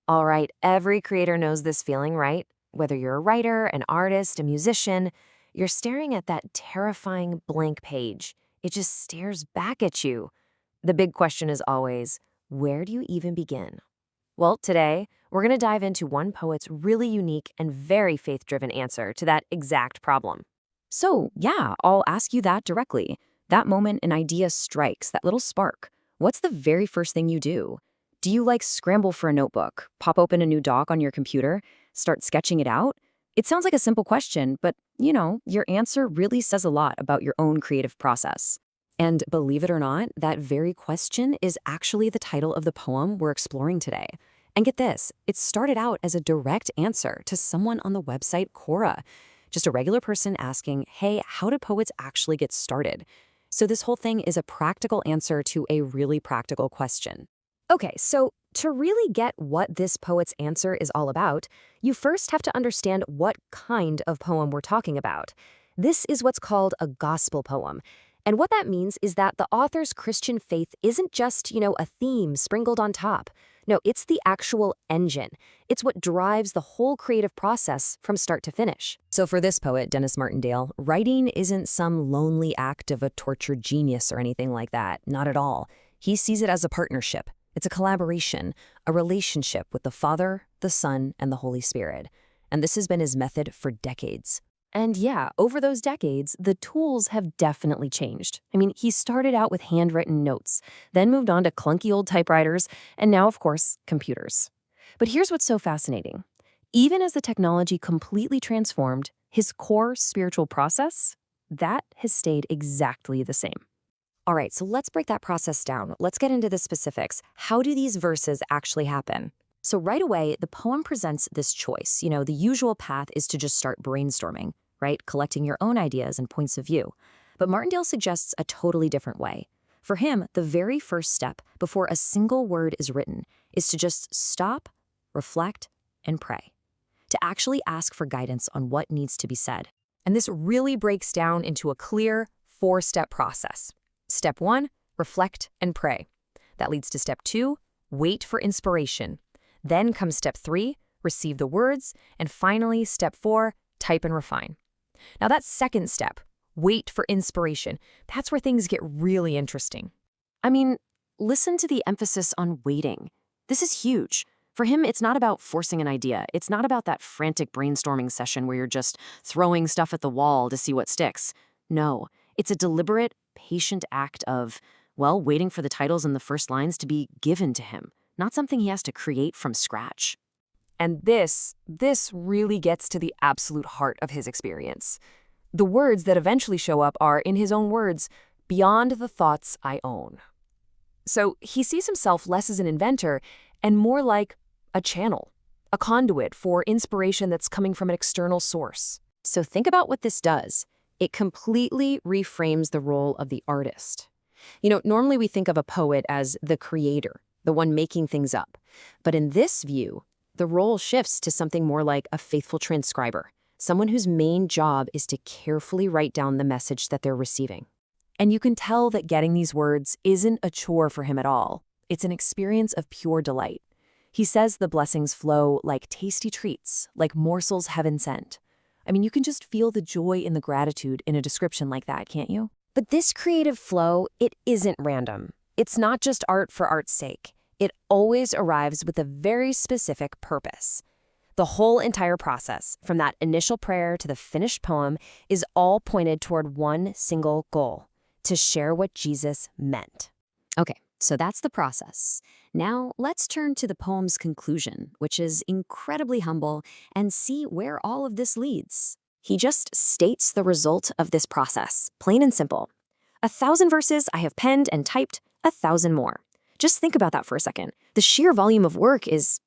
All right, every creator knows this feeling, right? Whether you're a writer, an artist, a musician, you're staring at that terrifying blank page. It just stares back at you. The big question is always, where do you even begin? Well, today, we're going to dive into one poet's really unique and very faith-driven answer to that exact problem. So, yeah, I'll ask you that directly. That moment an idea strikes, that little spark. What's the very first thing you do? Do you scramble for a notebook, pop open a new doc on your computer, start sketching it out? It sounds like a simple question, but your answer really says a lot about your own creative process. And believe it or not, that very question is actually the title of the poem we're exploring today. And get this, it started out as a direct answer to someone on the website Quora. Just a regular person asking, hey, how do poets actually get started? So this whole thing is a practical answer to a really practical question. Okay, so to really get what this poet's answer is all about, you first have to understand what kind of poem we're talking about. This is what's called a gospel poem. And what that means is that the author's Christian faith isn't just, a theme sprinkled on top. No, it's the actual engine. It's what drives the whole creative process from start to finish. So for this poet, Denis Martindale, writing isn't some lonely act of a tortured genius or anything like that. Not at all. He sees it as a partnership. It's a collaboration, a relationship with the Father, the Son, and the Holy Spirit. And this has been his method for decades. And yeah, over those decades, the tools have definitely changed. I mean, he started out with handwritten notes, then moved on to clunky old typewriters, and now, of course, computers. But here's what's so fascinating. Even as the technology completely transformed, his core spiritual process, that has stayed exactly the same. All right, so let's break that process down. Let's get into the specifics. How do these verses actually happen? So right away, the poem presents this choice. The usual path is to just start brainstorming, right? Collecting your own ideas and points of view. But Martindale suggests a totally different way. For him, the very first step before a single word is written is to just stop, reflect, and pray. To actually ask for guidance on what needs to be said. And this really breaks down into a clear 4-step process. Step 1, reflect and pray. That leads to step 2, wait for inspiration. Then comes step 3, receive the words, and finally, step 4, type and refine. Now that second step, wait for inspiration, that's where things get really interesting. I mean, listen to the emphasis on waiting. This is huge. For him, it's not about forcing an idea. It's not about that frantic brainstorming session where you're just throwing stuff at the wall to see what sticks. No, it's a deliberate, patient act of, waiting for the titles and the first lines to be given to him. Not something he has to create from scratch. And this really gets to the absolute heart of his experience. The words that eventually show up are, in his own words, beyond the thoughts I own. So he sees himself less as an inventor and more like a channel, a conduit for inspiration that's coming from an external source. So think about what this does. It completely reframes the role of the artist. Normally we think of a poet as the creator, the one making things up. But in this view, the role shifts to something more like a faithful transcriber, someone whose main job is to carefully write down the message that they're receiving. And you can tell that getting these words isn't a chore for him at all. It's an experience of pure delight. He says the blessings flow like tasty treats, like morsels heaven sent. I mean, you can just feel the joy and the gratitude in a description like that, can't you? But this creative flow, it isn't random. It's not just art for art's sake. It always arrives with a very specific purpose. The whole entire process, from that initial prayer to the finished poem, is all pointed toward one single goal: to share what Jesus meant. Okay, so that's the process. Now let's turn to the poem's conclusion, which is incredibly humble, and see where all of this leads. He just states the result of this process, plain and simple. 1,000 verses I have penned and typed, 1,000 more. Just think about that for a second. The sheer volume of work is,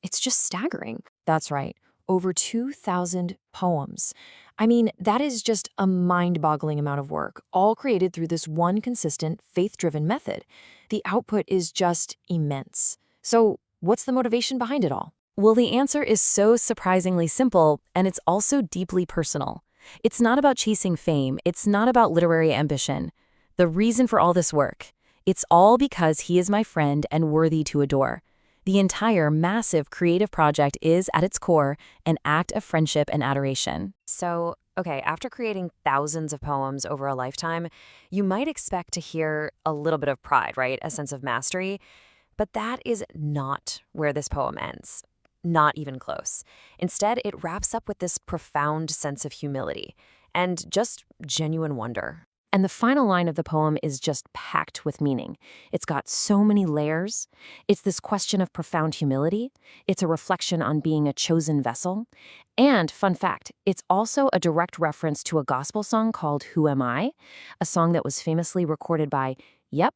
it's just staggering. That's right. Over 2,000 poems. I mean, that is just a mind-boggling amount of work, all created through this one consistent, faith-driven method. The output is just immense. So what's the motivation behind it all? Well, the answer is so surprisingly simple, and it's also deeply personal. It's not about chasing fame. It's not about literary ambition. The reason for all this work, it's all because he is my friend and worthy to adore. The entire massive creative project is, at its core, an act of friendship and adoration. So, okay, after creating thousands of poems over a lifetime, you might expect to hear a little bit of pride, right? A sense of mastery. But that is not where this poem ends. Not even close. Instead, it wraps up with this profound sense of humility and just genuine wonder. And the final line of the poem is just packed with meaning. It's got so many layers. It's this question of profound humility. It's a reflection on being a chosen vessel. And, fun fact, it's also a direct reference to a gospel song called Who Am I? A song that was famously recorded by, yep,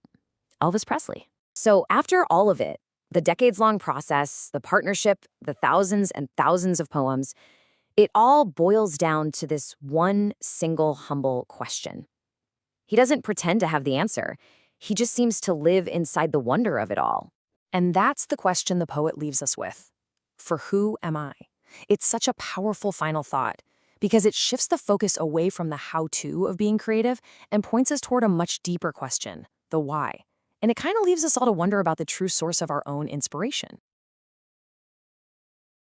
Elvis Presley. So after all of it, the decades-long process, the partnership, the thousands and thousands of poems, it all boils down to this one single humble question. He doesn't pretend to have the answer. He just seems to live inside the wonder of it all. And that's the question the poet leaves us with. For who am I? It's such a powerful final thought because it shifts the focus away from the how-to of being creative and points us toward a much deeper question, the why. And it kind of leaves us all to wonder about the true source of our own inspiration.